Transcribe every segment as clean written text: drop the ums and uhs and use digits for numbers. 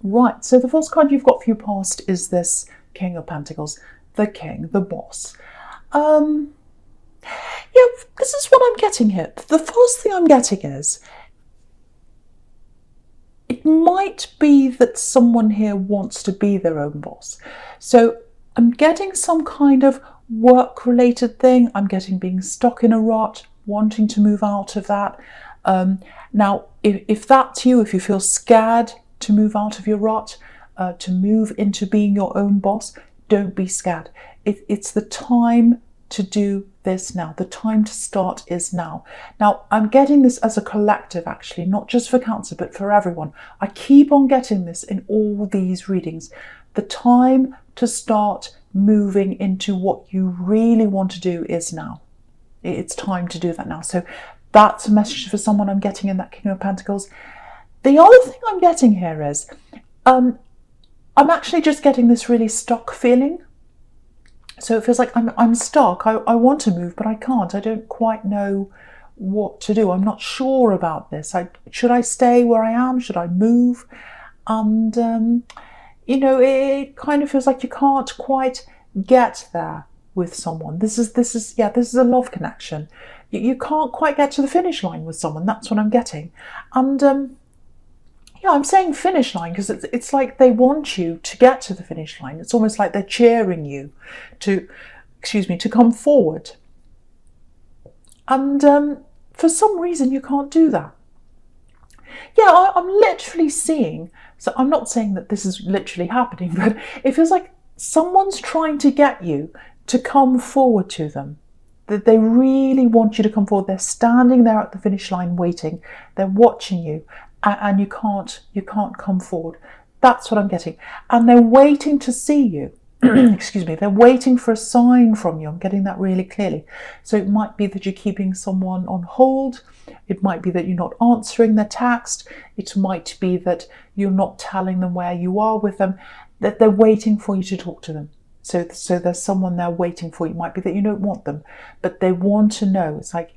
Right, so the first card you've got for your past is this King of Pentacles, the King, the boss. Yeah, this is what I'm getting here. The first thing I'm getting is, it might be that someone here wants to be their own boss. So I'm getting some kind of work-related thing. I'm getting being stuck in a rut, wanting to move out of that. Now, if that's you, if you feel scared to move out of your rut, to move into being your own boss, don't be scared. It's the time to do this now. The time to start is now. Now, I'm getting this as a collective, actually, not just for Cancer, but for everyone. I keep on getting this in all these readings. The time to start moving into what you really want to do is now. It's time to do that now. So that's a message for someone I'm getting in that King of Pentacles. The other thing I'm getting here is, I'm actually just getting this really stuck feeling. So it feels like I'm stuck. I want to move, but I can't. I don't quite know what to do. I'm not sure about this. Should I stay where I am? Should I move? And, it kind of feels like you can't quite get there with someone. This is a love connection. You can't quite get to the finish line with someone. That's what I'm getting. And, I'm saying finish line because it's like they want you to get to the finish line. It's almost like they're cheering you to come forward. And for some reason, you can't do that. Yeah, I'm literally seeing, so I'm not saying that this is literally happening, but it feels like someone's trying to get you to come forward to them. That they really want you to come forward. They're standing there at the finish line waiting. They're watching you. And you can't come forward. That's what I'm getting. And they're waiting to see you. Excuse me. They're waiting for a sign from you. I'm getting that really clearly. So it might be that you're keeping someone on hold. It might be that you're not answering their text. It might be that you're not telling them where you are with them. That they're waiting for you to talk to them. So there's someone there waiting for you. It might be that you don't want them, but they want to know. It's like,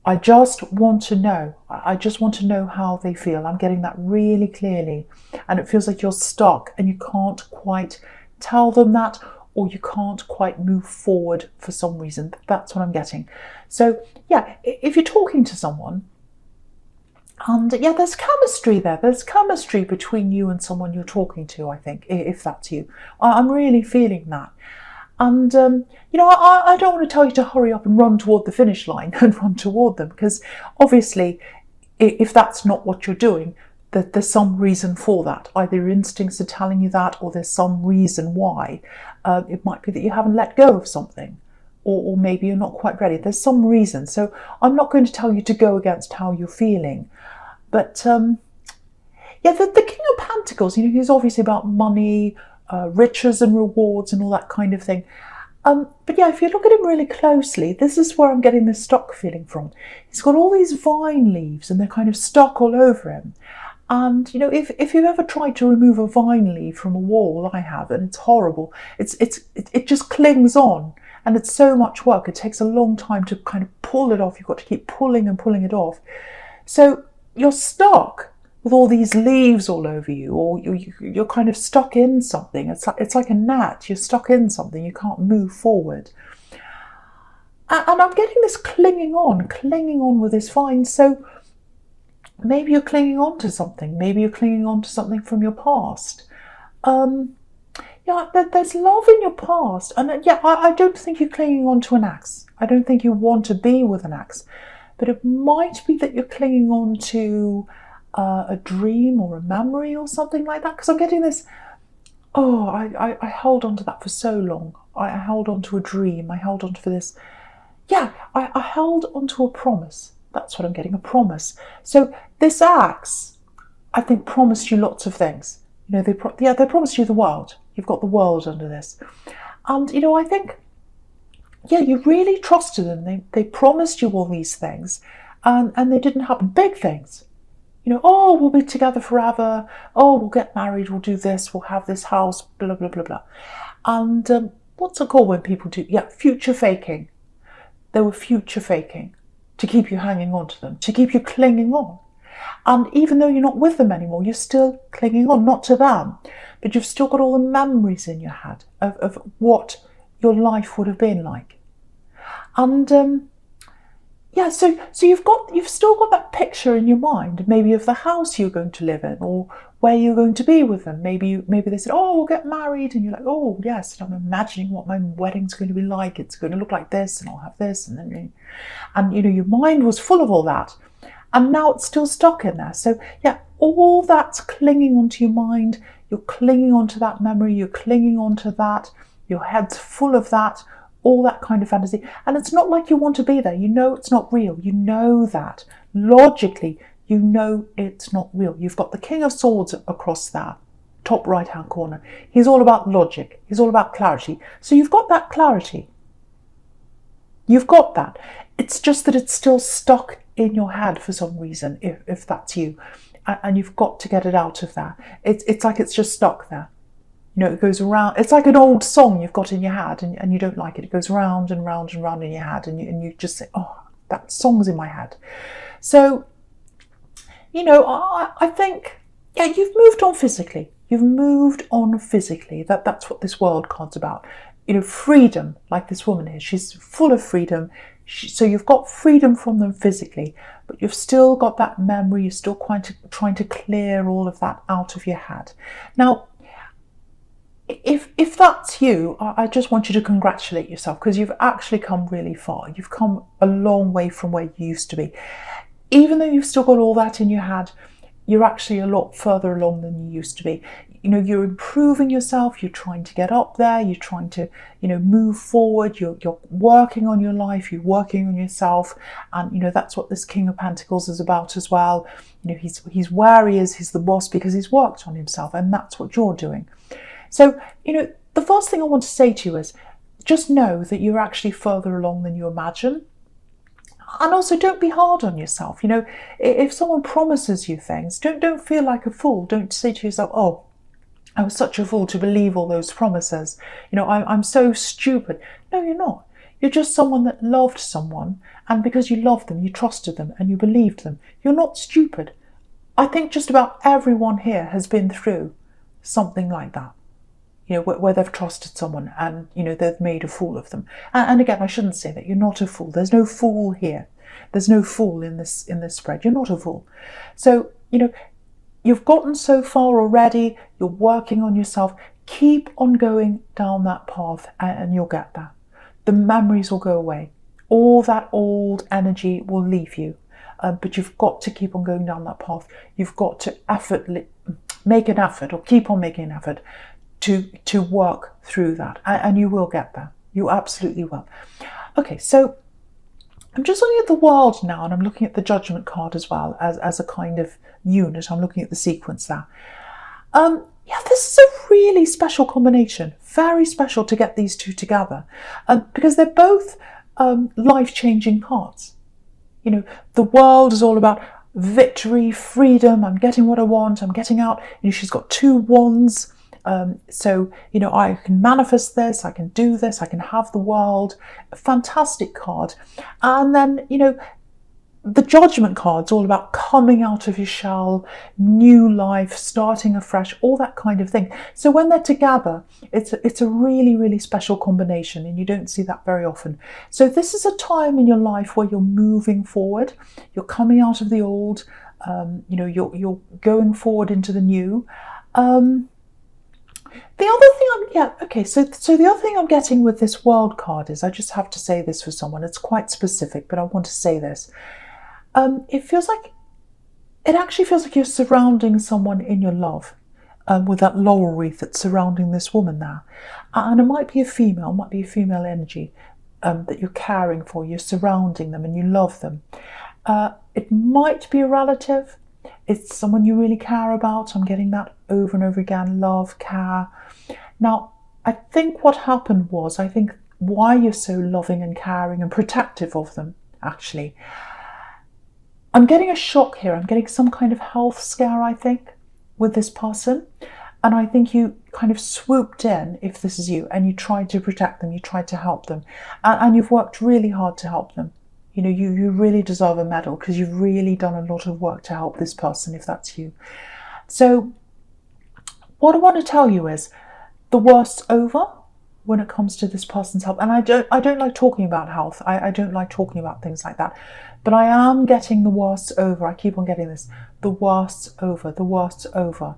I just want to know. I just want to know how they feel. I'm getting that really clearly. And it feels like you're stuck and you can't quite tell them that, or you can't quite move forward for some reason. That's what I'm getting. So yeah, if you're talking to someone, and yeah, there's chemistry there. There's chemistry between you and someone you're talking to, I think, if that's you. I'm really feeling that. And, I don't want to tell you to hurry up and run toward the finish line and run toward them, because obviously if that's not what you're doing, that there's some reason for that. Either your instincts are telling you that, or there's some reason why. It might be that you haven't let go of something, or maybe you're not quite ready. There's some reason. So I'm not going to tell you to go against how you're feeling. But, the King of Pentacles, he's obviously about money, riches and rewards and all that kind of thing. But yeah, if you look at him really closely, this is where I'm getting this stuck feeling from. He's got all these vine leaves and they're kind of stuck all over him. And, if you've ever tried to remove a vine leaf from a wall, I have, and it's horrible. It just clings on, and it's so much work. It takes a long time to kind of pull it off. You've got to keep pulling and pulling it off. So you're stuck with all these leaves all over you, or you're kind of stuck in something. It's like a gnat. You're stuck in something. You can't move forward. And I'm getting this clinging on with this vine. So maybe you're clinging on to something. Maybe you're clinging on to something from your past. There's love in your past. And I don't think you're clinging on to an ex. I don't think you want to be with an ex. But it might be that you're clinging on to a dream or a memory or something like that. Because I'm getting this, I held on to that for so long. I held on to a dream. I held on to this. Yeah, I held on to a promise. That's what I'm getting, a promise. So this ex, I think, promised you lots of things. They promised you the world. You've got the world under this. And, I think, you really trusted them. They promised you all these things, and they didn't happen. Big things. We'll be together forever. We'll get married. We'll do this. We'll have this house, blah, blah, blah, blah. And what's it called when people do? Yeah, future faking. They were future faking to keep you hanging on to them, to keep you clinging on. And even though you're not with them anymore, you're still clinging on, not to them, but you've still got all the memories in your head of what your life would have been like. And yeah, so you've still got that picture in your mind, maybe of the house you're going to live in, or where you're going to be with them. Maybe they said, "Oh, we'll get married," and you're like, "Oh, yes." And I'm imagining what my wedding's going to be like. It's going to look like this, and I'll have this, and then, and your mind was full of all that, and now it's still stuck in there. So yeah, all that's clinging onto your mind. You're clinging onto that memory. You're clinging onto that. Your head's full of that. All that kind of fantasy. And it's not like you want to be there. You know it's not real. You know that. Logically, you know it's not real. You've got the King of Swords across there, top right-hand corner. He's all about logic. He's all about clarity. So you've got that clarity. You've got that. It's just that it's still stuck in your head for some reason, if that's you. And you've got to get it out of there. It's like it's just stuck there. It goes around. It's like an old song you've got in your head and you don't like it. It goes round and round and round in your head and you just say, "Oh, that song's in my head." So, I think, yeah, you've moved on physically. You've moved on physically. That's what this world card's about. Freedom, like this woman is. She's full of freedom. So you've got freedom from them physically, but you've still got that memory. You're still trying to clear all of that out of your head. Now, if that's you, I just want you to congratulate yourself, because you've actually come really far. You've come a long way from where you used to be. Even though you've still got all that in your head, you're actually a lot further along than you used to be. You're improving yourself. You're trying to get up there. You're trying to, move forward. You're working on your life. You're working on yourself. And, that's what this King of Pentacles is about as well. He's where he is. He's the boss because he's worked on himself. And that's what you're doing. So, the first thing I want to say to you is just know that you're actually further along than you imagine. And also, don't be hard on yourself. If someone promises you things, don't feel like a fool. Don't say to yourself, "Oh, I was such a fool to believe all those promises. I'm so stupid." No, you're not. You're just someone that loved someone. And because you loved them, you trusted them and you believed them. You're not stupid. I think just about everyone here has been through something like that. Where they've trusted someone and, they've made a fool of them. And again, I shouldn't say that. You're not a fool. There's no fool here. There's no fool in this spread. You're not a fool. So, you've gotten so far already. You're working on yourself. Keep on going down that path and you'll get there. The memories will go away. All that old energy will leave you. But you've got to keep on going down that path. You've got to make an effort, or keep on making an effort to work through that, and you will get there. You absolutely will. Okay, so I'm just looking at the world now, and I'm looking at the Judgment card as well as a kind of unit. I'm looking at the sequence there. Yeah, this is a really special combination. Very special to get these two together, because they're both life-changing cards. The world is all about victory, freedom. I'm getting what I want. I'm getting out. She's got two wands. So, I can manifest this, I can do this, I can have the world. A fantastic card. And then, the Judgment card's all about coming out of your shell, new life, starting afresh, all that kind of thing. So when they're together, it's a really, really special combination, and you don't see that very often. So this is a time in your life where you're moving forward, you're coming out of the old, you're going forward into the new. The other thing so the other thing I'm getting with this World card is, I just have to say this for someone, it's quite specific, but I want to say this. It actually feels like you're surrounding someone in your love, with that laurel wreath that's surrounding this woman now. And it might be a female energy that you're caring for, you're surrounding them and you love them. It might be a relative. It's someone you really care about. I'm getting that over and over again, love, care. Now, I think what happened was, I think why you're so loving and caring and protective of them, actually, I'm getting a shock here. I'm getting some kind of health scare, I think, with this person. And I think you kind of swooped in, if this is you, and you tried to protect them, you tried to help them. And you've worked really hard to help them. You know, you really deserve a medal because you've really done a lot of work to help this person, if that's you. So what I want to tell you is the worst's over when it comes to this person's health. And I don't like talking about health. I don't like talking about things like that. But I am getting the worst over. I keep on getting this. The worst's over. The worst's over.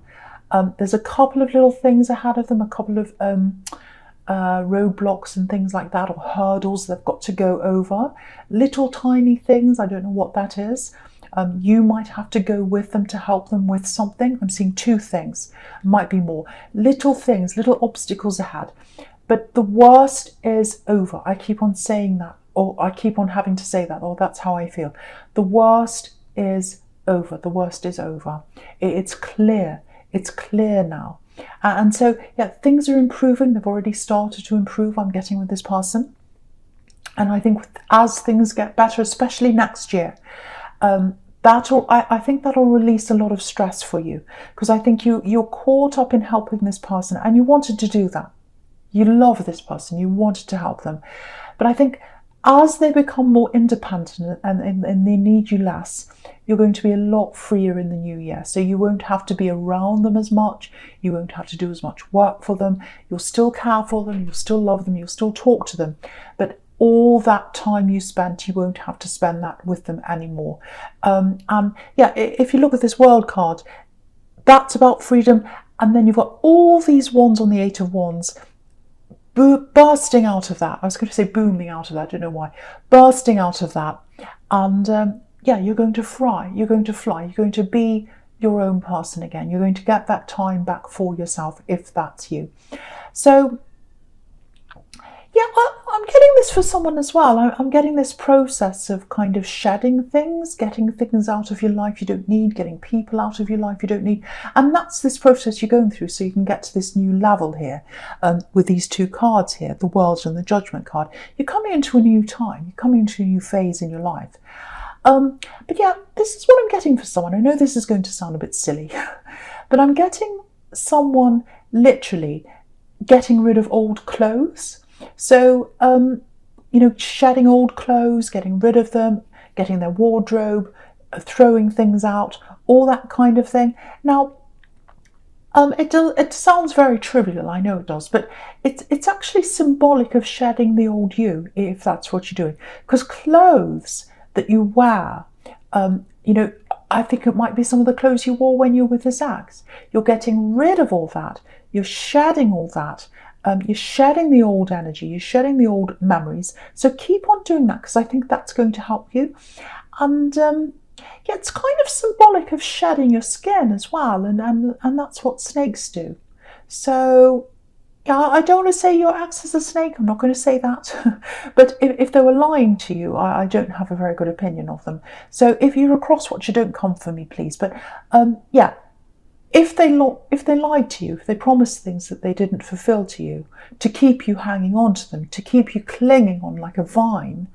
There's a couple of little things ahead of them, a couple of roadblocks and things like that, or hurdles they've got to go over. Little tiny things. I don't know what that is. You might have to go with them to help them with something. I'm seeing two things. Might be more. Little things, little obstacles ahead. But the worst is over. I keep on saying that, or I keep on having to say that, or that's how I feel. The worst is over. The worst is over. It's clear. It's clear now. And so, yeah, things are improving. They've already started to improve, I'm getting with this person. And I think as things get better, especially next year, I think that'll release a lot of stress for you, because I think you're caught up in helping this person, and you wanted to do that. You love this person, you wanted to help them. But I think as they become more independent and they need you less, you're going to be a lot freer in the new year. So you won't have to be around them as much. You won't have to do as much work for them. You'll still care for them. You'll still love them. You'll still talk to them. But all that time you spent, you won't have to spend that with them anymore. And yeah, if you look at this World card, that's about freedom. And then you've got all these wands on the Eight of Wands, bursting out of that. I was going to say booming out of that, I don't know why. Bursting out of that. And yeah, you're going to fly. You're going to fly. You're going to be your own person again. You're going to get that time back for yourself, if that's you. So yeah, I'm getting this for someone as well. I'm getting this process of kind of shedding things, getting things out of your life you don't need, getting people out of your life you don't need. And that's this process you're going through, so you can get to this new level here with these two cards here, the World and the Judgment card. You're coming into a new time. You're coming into a new phase in your life. But yeah, this is what I'm getting for someone. I know this is going to sound a bit silly, but I'm getting someone literally getting rid of old clothes. So, you know, shedding old clothes, getting rid of them, getting their wardrobe, throwing things out, all that kind of thing. Now, it sounds very trivial, I know it does, but it's actually symbolic of shedding the old you, if that's what you're doing. Because clothes that you wear, you know, I think it might be some of the clothes you wore when you were with this ex. You're getting rid of all that. You're shedding all that. You're shedding the old energy, you're shedding the old memories. So keep on doing that, because I think that's going to help you. And yeah, it's kind of symbolic of shedding your skin as well, and that's what snakes do. So yeah, I don't want to say your ex is a snake, I'm not going to say that. But if they were lying to you, I don't have a very good opinion of them. So if you're a crosswatcher, don't come for me, please. But yeah, if they lied to you, if they promised things that they didn't fulfill to you, to keep you hanging on to them, to keep you clinging on like a vine,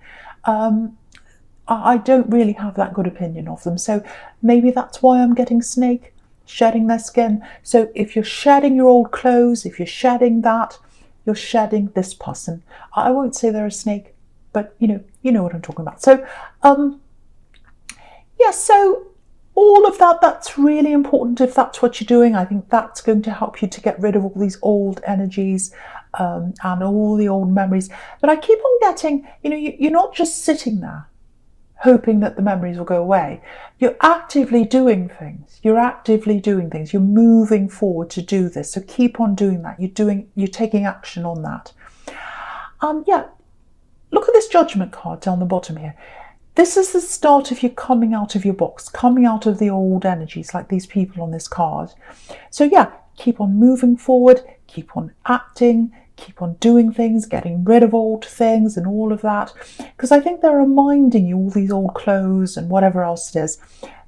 I don't really have that good opinion of them. So maybe that's why I'm getting snake, shedding their skin. So if you're shedding your old clothes, if you're shedding that, you're shedding this person. I won't say they're a snake, but you know what I'm talking about. So yeah, so all of that, that's really important if that's what you're doing. I think that's going to help you to get rid of all these old energies and all the old memories. But I keep on getting, you're not just sitting there hoping that the memories will go away. You're actively doing things. You're actively doing things. You're moving forward to do this. So keep on doing that. You're taking action on that. Yeah, look at this Judgment card down the bottom here. This is the start of you coming out of your box, coming out of the old energies like these people on this card. So yeah, keep on moving forward, keep on acting, keep on doing things, getting rid of old things and all of that. Because I think they're reminding you all these old clothes and whatever else it is.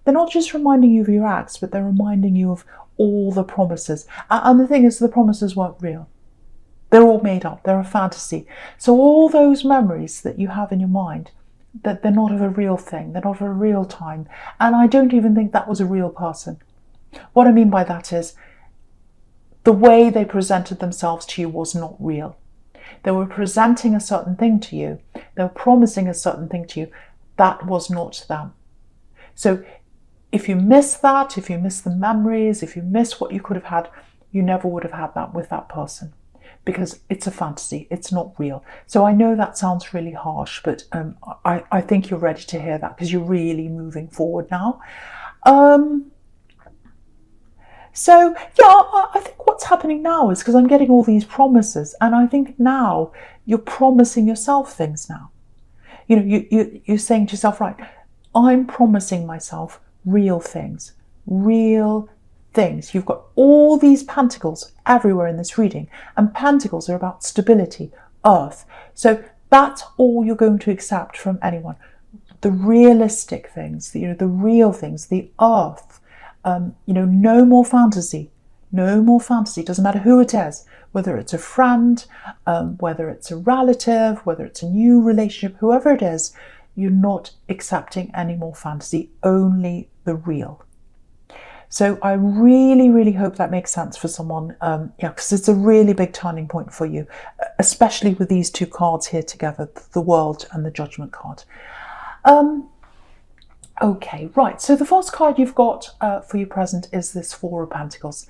They're not just reminding you of your acts, but they're reminding you of all the promises. And the thing is, the promises weren't real. They're all made up. They're a fantasy. So all those memories that you have in your mind, that they're not of a real thing, they're not of a real time. And I don't even think that was a real person. What I mean by that is, the way they presented themselves to you was not real. They were presenting a certain thing to you, they were promising a certain thing to you, that was not them. So if you miss that, if you miss the memories, if you miss what you could have had, you never would have had that with that person, because it's a fantasy, it's not real. So I know that sounds really harsh, but I think you're ready to hear that, because you're really moving forward now. So yeah, I think what's happening now is because I'm getting all these promises, and I think now you're promising yourself things now. You know, you're saying to yourself, right, I'm promising myself real things, real things. You've got all these pentacles everywhere in this reading, and pentacles are about stability, earth. So that's all you're going to accept from anyone. The realistic things, the real things, the earth. No more fantasy. No more fantasy. Doesn't matter who it is, whether it's a friend, whether it's a relative, whether it's a new relationship, whoever it is, you're not accepting any more fantasy, only the real. So I really, really hope that makes sense for someone, because it's a really big turning point for you, especially with these two cards here together, the World and the Judgment card. Okay, right, so the first card you've got for your present is this Four of Pentacles.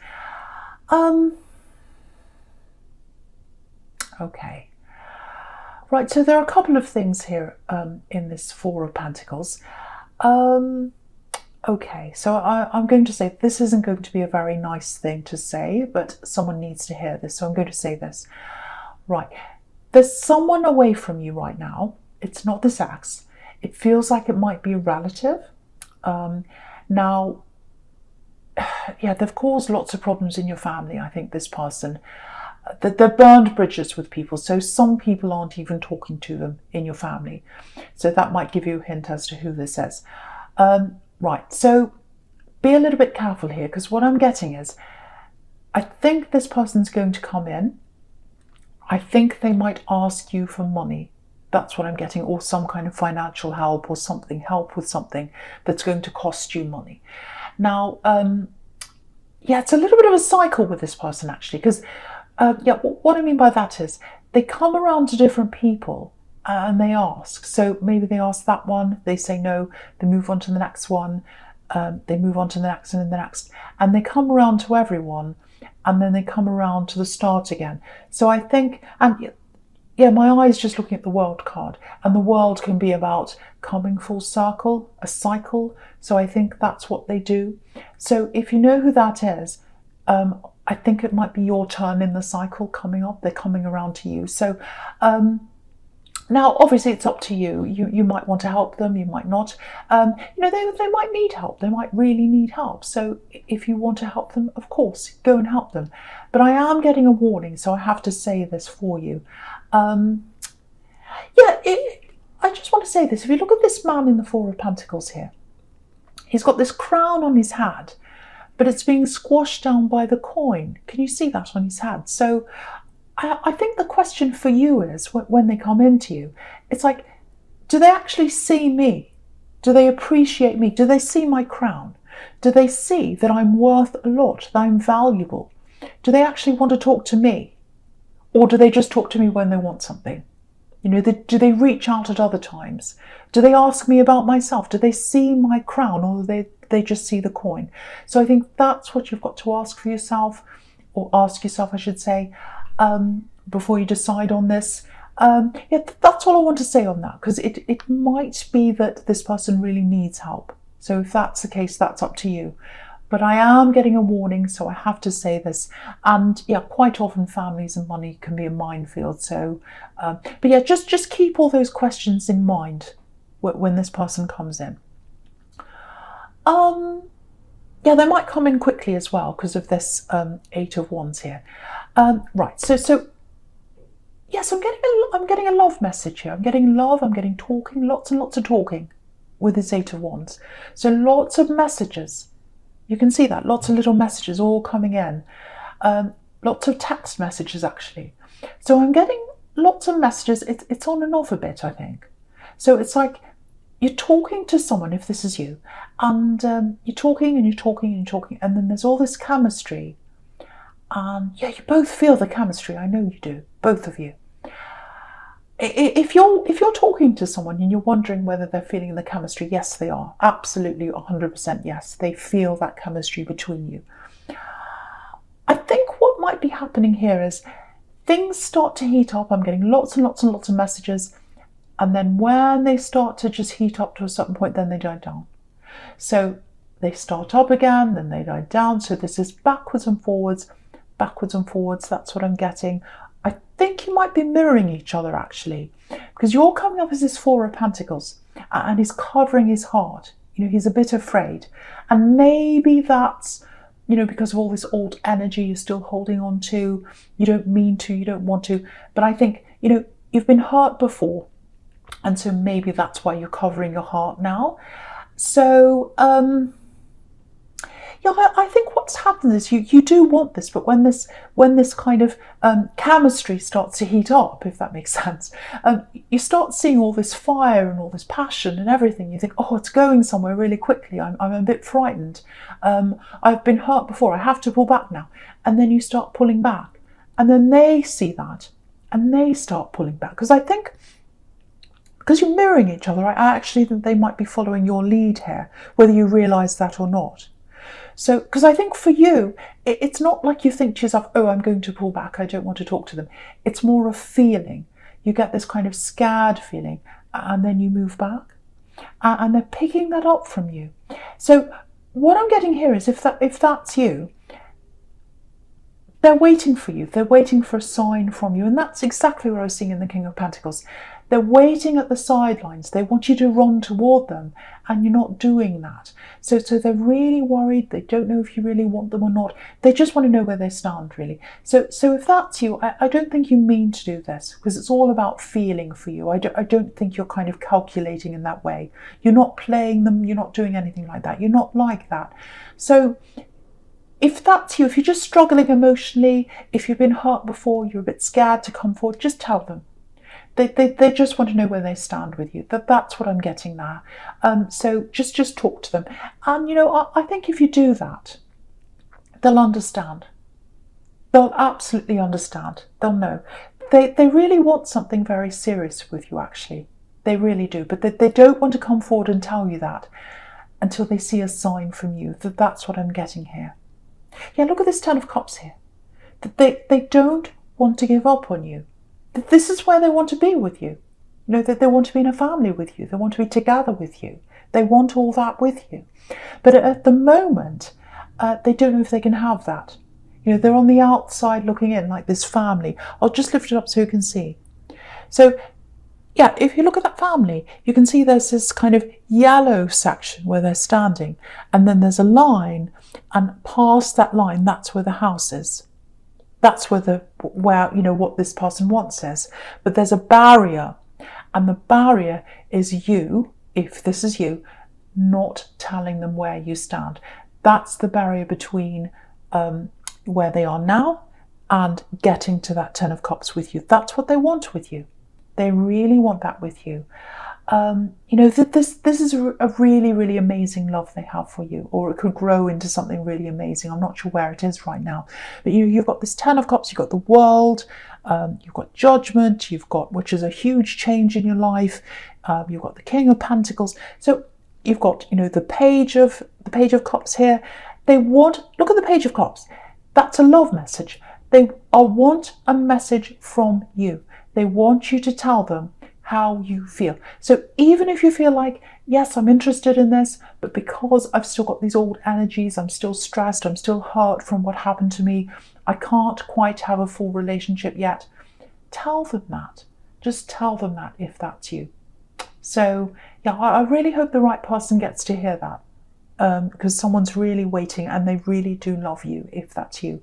Okay, right, so there are a couple of things here in this Four of Pentacles. Okay, so I'm going to say this isn't going to be a very nice thing to say, but someone needs to hear this, so I'm going to say this. Right, there's someone away from you right now. It's not this ex. It feels like it might be a relative. Now, yeah, they've caused lots of problems in your family, I think, this person. They've burned bridges with people, so some people aren't even talking to them in your family. So that might give you a hint as to who this is. Right, so be a little bit careful here, because what I'm getting is, I think this person's going to come in. I think they might ask you for money. That's what I'm getting, or some kind of financial help or something, help with something that's going to cost you money. Now, yeah, it's a little bit of a cycle with this person, actually, because, yeah, what I mean by that is they come around to different people and they ask. So maybe they ask that one, they say no, they move on to the next one, they move on to the next and the next, and they come around to everyone, and then they come around to the start again. So I think, and yeah, my eye is just looking at the World card, and the World can be about coming full circle, a cycle. So I think that's what they do. So if you know who that is, I think it might be your turn in the cycle coming up. They're coming around to you. So now, obviously, it's up to you. You might want to help them, you might not. They might need help. They might really need help. So if you want to help them, of course, go and help them. But I am getting a warning, so I have to say this for you. I just want to say this. If you look at this man in the Four of Pentacles here, he's got this crown on his head, but it's being squashed down by the coin. Can you see that on his head? So I think the question for you is, when they come into you, it's like, do they actually see me? Do they appreciate me? Do they see my crown? Do they see that I'm worth a lot, that I'm valuable? Do they actually want to talk to me? Or do they just talk to me when they want something? Do they reach out at other times? Do they ask me about myself? Do they see my crown, or do they just see the coin? So I think that's what you've got to ask for yourself, or ask yourself, I should say, before you decide on this. Yeah, that's all I want to say on that, because it might be that this person really needs help. So if that's the case, that's up to you. But I am getting a warning, so I have to say this. And yeah, quite often families and money can be a minefield. So, but yeah, just keep all those questions in mind when this person comes in. Yeah, they might come in quickly as well because of this Eight of Wands here. Right, so yes, I'm getting a love message here. I'm getting love. I'm getting talking, lots and lots of talking with this Eight of Wands. So lots of messages. You can see that, lots of little messages all coming in. Lots of text messages, actually. So I'm getting lots of messages. It's on and off a bit, I think. So it's like you're talking to someone, if this is you, and you're talking and you're talking and you're talking, and then there's all this chemistry. Yeah, you both feel the chemistry. I know you do, both of you. If you're talking to someone and you're wondering whether they're feeling the chemistry, yes, they are. Absolutely, 100% yes. They feel that chemistry between you. I think what might be happening here is things start to heat up. I'm getting lots and lots and lots of messages. And then when they start to just heat up to a certain point, then they die down. So they start up again, then they die down. So this is backwards and forwards, backwards and forwards. That's what I'm getting. I think you might be mirroring each other actually, because you're coming up as this Four of Pentacles and he's covering his heart. You know, he's a bit afraid. And maybe that's, you know, because of all this old energy you're still holding on to. You don't mean to, you don't want to. But I think, you know, you've been hurt before. And so maybe that's why you're covering your heart now. So, yeah, I think what's happened is you do want this, but when this kind of chemistry starts to heat up, if that makes sense, you start seeing all this fire and all this passion and everything. You think, oh, it's going somewhere really quickly. I'm a bit frightened. I've been hurt before. I have to pull back now. And then you start pulling back. And then they see that and they start pulling back. Because I think, because you're mirroring each other, I actually think they might be following your lead here, whether you realise that or not. So, because I think for you, it's not like you think to yourself, oh, I'm going to pull back, I don't want to talk to them. It's more a feeling. You get this kind of scared feeling and then you move back. And they're picking that up from you. So what I'm getting here is if that's you, they're waiting for you. They're waiting for a sign from you. And that's exactly what I was seeing in the King of Pentacles. They're waiting at the sidelines. They want you to run toward them, and you're not doing that. So they're really worried. They don't know if you really want them or not. They just want to know where they stand, really. So if that's you, I don't think you mean to do this, because it's all about feeling for you. I don't think you're kind of calculating in that way. You're not playing them. You're not doing anything like that. You're not like that. So if that's you, if you're just struggling emotionally, if you've been hurt before, you're a bit scared to come forward, just tell them. They just want to know where they stand with you. That's what I'm getting there. So just talk to them. And, you know, I think if you do that, they'll understand. They'll absolutely understand. They'll know. They really want something very serious with you, actually. They really do. But they don't want to come forward and tell you that until they see a sign from you. That's what I'm getting here. Yeah, look at this Ten of Cups here. They don't want to give up on you. This is where they want to be with you. You know, that they want to be in a family with you. They want to be together with you. They want all that with you. But at the moment, they don't know if they can have that. You know, they're on the outside looking in like this family. I'll just lift it up so you can see. So, yeah, if you look at that family, you can see there's this kind of yellow section where they're standing. And then there's a line, and past that line, that's where the house is. That's where you know, what this person wants is. But there's a barrier, and the barrier is you, if this is you, not telling them where you stand. That's the barrier between where they are now and getting to that Ten of Cups with you. That's what they want with you. They really want that with you. You know, this is a really, really amazing love they have for you, or it could grow into something really amazing. I'm not sure where it is right now, but you've got this Ten of Cups, you've got the World, you've got Judgment, you've got, which is a huge change in your life. You've got the King of Pentacles. So you've got, you know, the Page of Cups here. They want, look at the Page of Cups. That's a love message. They want a message from you. They want you to tell them how you feel. So even if you feel like, yes, I'm interested in this, but because I've still got these old energies, I'm still stressed, I'm still hurt from what happened to me, I can't quite have a full relationship yet, tell them that. Just tell them that if that's you. So yeah, I really hope the right person gets to hear that, because someone's really waiting and they really do love you if that's you.